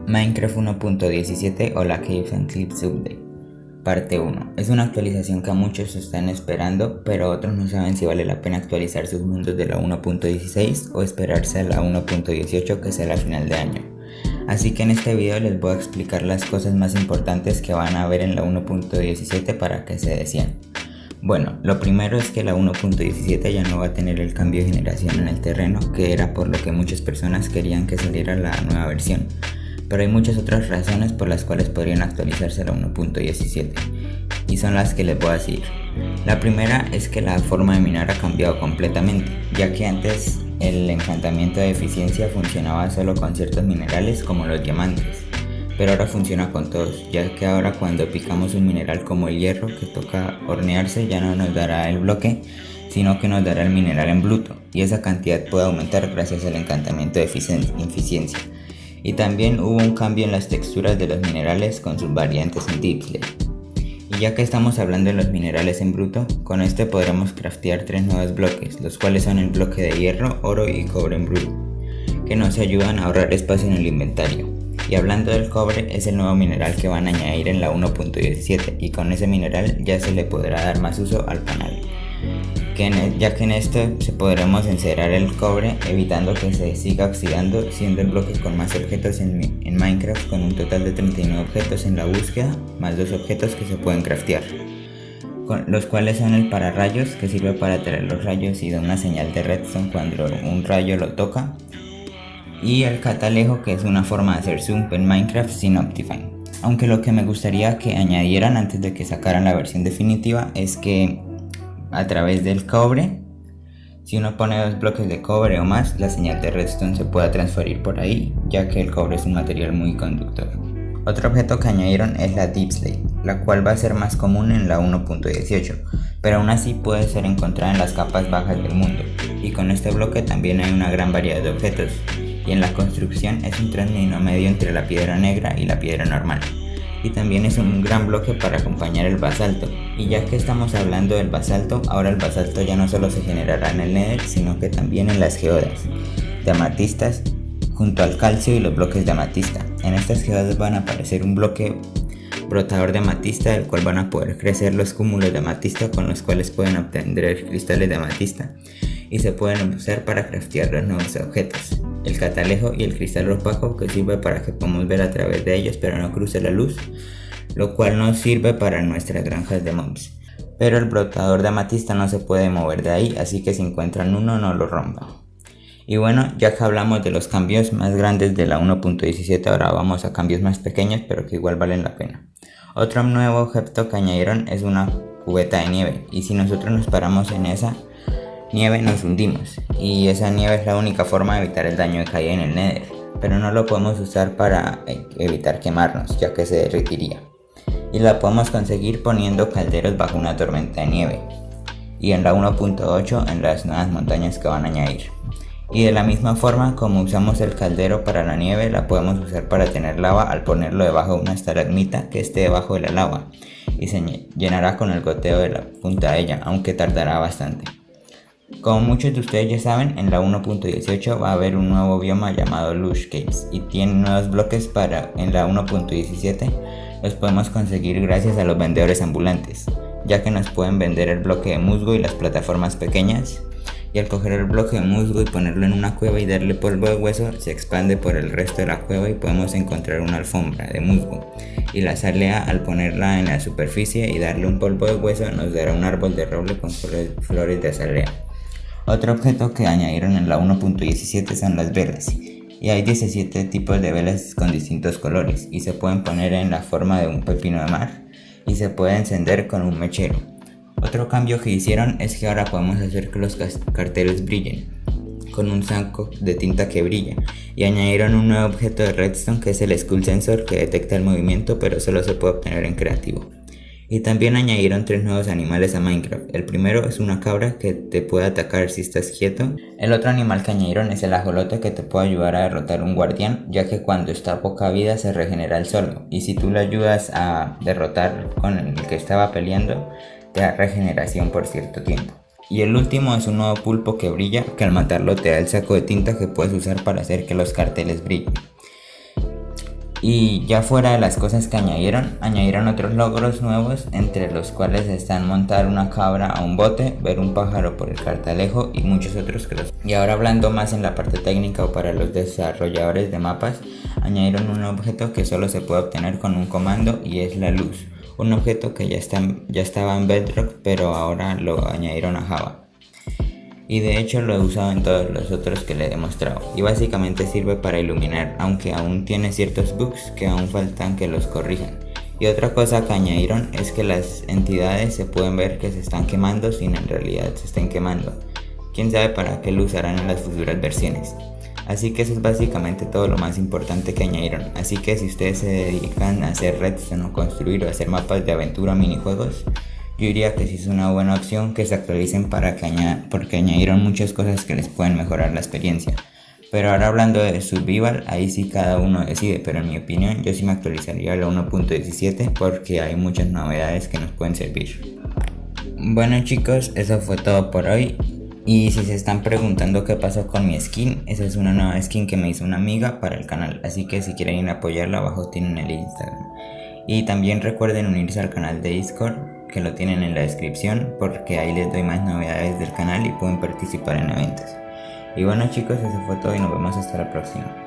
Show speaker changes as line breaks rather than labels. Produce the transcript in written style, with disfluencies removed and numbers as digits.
Minecraft 1.17 o la Caves and Cliffs Update. Parte 1. Es una actualización que a muchos están esperando, pero otros no saben si vale la pena actualizar sus mundos de la 1.16 o esperarse a la 1.18 que será a final de año. Así que en este video les voy a explicar las cosas más importantes que van a ver en la 1.17 para que se decían. Bueno, lo primero es que la 1.17 ya no va a tener el cambio de generación en el terreno, que era por lo que muchas personas querían que saliera la nueva versión. Pero hay muchas otras razones por las cuales podrían actualizarse a la 1.17 y son las que les voy a decir. La primera es que la forma de minar ha cambiado completamente, ya que antes el encantamiento de eficiencia funcionaba solo con ciertos minerales como los diamantes, pero ahora funciona con todos, ya que ahora cuando picamos un mineral como el hierro que toca hornearse ya no nos dará el bloque, sino que nos dará el mineral en bruto, y esa cantidad puede aumentar gracias al encantamiento de eficiencia. Y también hubo un cambio en las texturas de los minerales con sus variantes en Deepslate. Y ya que estamos hablando de los minerales en bruto, con este podremos craftear 3 nuevos bloques, los cuales son el bloque de hierro, oro y cobre en bruto, que nos ayudan a ahorrar espacio en el inventario. Y hablando del cobre, es el nuevo mineral que van a añadir en la 1.17 y con ese mineral ya se le podrá dar más uso al panel. Ya que en este se podremos encerrar el cobre evitando que se siga oxidando, siendo el bloque con más objetos en Minecraft, con un total de 39 objetos en la búsqueda, más 2 objetos que se pueden craftear, los cuales son el pararrayos, que sirve para traer los rayos y da una señal de redstone cuando un rayo lo toca, y el catalejo, que es una forma de hacer zoom en Minecraft sin Optifine. Aunque lo que me gustaría que añadieran antes de que sacaran la versión definitiva es que a través del cobre, si uno pone 2 bloques de cobre o más, la señal de redstone se pueda transferir por ahí, ya que el cobre es un material muy conductor. Otro objeto que añadieron es la Deepslate, la cual va a ser más común en la 1.18, pero aún así puede ser encontrada en las capas bajas del mundo, y con este bloque también hay una gran variedad de objetos, y en la construcción es un término medio entre la piedra negra y la piedra normal. Y también es un gran bloque para acompañar el basalto. Y ya que estamos hablando del basalto, ahora el basalto ya no solo se generará en el Nether, sino que también en las geodas de amatistas junto al calcio y los bloques de amatista. En estas geodas van a aparecer un bloque brotador de amatista, del cual van a poder crecer los cúmulos de amatista con los cuales pueden obtener cristales de amatista y se pueden usar para craftear los nuevos objetos. El catalejo y el cristal opaco, que sirve para que podamos ver a través de ellos pero no cruce la luz, lo cual nos sirve para nuestras granjas de mobs. Pero el brotador de amatista no se puede mover de ahí, así que si encuentran uno no lo rompan. Y bueno, ya que hablamos de los cambios más grandes de la 1.17, ahora vamos a cambios más pequeños pero que igual valen la pena. Otro nuevo objeto que añadieron es una cubeta de nieve, y si nosotros nos paramos en esa nieve nos hundimos, y esa nieve es la única forma de evitar el daño de caída en el Nether, pero no lo podemos usar para evitar quemarnos, ya que se derretiría, y la podemos conseguir poniendo calderos bajo una tormenta de nieve, y en la 1.8 en las nuevas montañas que van a añadir. Y de la misma forma como usamos el caldero para la nieve, la podemos usar para tener lava al ponerlo debajo de una estalagmita que esté debajo de la lava, y se llenará con el goteo de la punta de ella, aunque tardará bastante. Como muchos de ustedes ya saben, en la 1.18 va a haber un nuevo bioma llamado Lush Caves y tiene nuevos bloques en la 1.17 los podemos conseguir gracias a los vendedores ambulantes, ya que nos pueden vender el bloque de musgo y las plataformas pequeñas, y al coger el bloque de musgo y ponerlo en una cueva y darle polvo de hueso, se expande por el resto de la cueva y podemos encontrar una alfombra de musgo, y la azalea, al ponerla en la superficie y darle un polvo de hueso, nos dará un árbol de roble con flores de azalea. Otro objeto que añadieron en la 1.17 son las velas, y hay 17 tipos de velas con distintos colores, y se pueden poner en la forma de un pepino de mar, y se puede encender con un mechero. Otro cambio que hicieron es que ahora podemos hacer que los carteles brillen, con un saco de tinta que brilla, y añadieron un nuevo objeto de redstone que es el Skull Sensor, que detecta el movimiento pero solo se puede obtener en creativo. Y también añadieron 3 nuevos animales a Minecraft. El primero es una cabra que te puede atacar si estás quieto. El otro animal que añadieron es el ajolote, que te puede ayudar a derrotar un guardián, ya que cuando está a poca vida se regenera el solo, y si tú le ayudas a derrotar con el que estaba peleando, te da regeneración por cierto tiempo. Y el último es un nuevo pulpo que brilla, que al matarlo te da el saco de tinta que puedes usar para hacer que los carteles brillen. Y ya fuera de las cosas que añadieron otros logros nuevos, entre los cuales están montar una cabra a un bote, ver un pájaro por el cartalejo y muchos otros que los... Y ahora hablando más en la parte técnica o para los desarrolladores de mapas, añadieron un objeto que solo se puede obtener con un comando y es la luz. Un objeto que ya estaba en Bedrock, pero ahora lo añadieron a Java. Y de hecho lo he usado en todos los otros que le he demostrado, y básicamente sirve para iluminar, aunque aún tiene ciertos bugs que aún faltan que los corrijan. Y otra cosa que añadieron es que las entidades se pueden ver que se están quemando sin en realidad se estén quemando. Quién sabe para qué lo usarán en las futuras versiones. Así que eso es básicamente todo lo más importante que añadieron. Así que si ustedes se dedican a hacer redstone o construir o hacer mapas de aventura o minijuegos, yo diría que sí es una buena opción que se actualicen porque añadieron muchas cosas que les pueden mejorar la experiencia. Pero ahora hablando de Survival, ahí sí cada uno decide, pero en mi opinión yo sí me actualizaría a la 1.17 porque hay muchas novedades que nos pueden servir. Bueno chicos, eso fue todo por hoy. Y si se están preguntando qué pasó con mi skin, esa es una nueva skin que me hizo una amiga para el canal, así que si quieren ir a apoyarla, abajo tienen el Instagram. Y también recuerden unirse al canal de Discord, que lo tienen en la descripción, porque ahí les doy más novedades del canal y pueden participar en eventos. Y bueno chicos, eso fue todo y nos vemos hasta la próxima.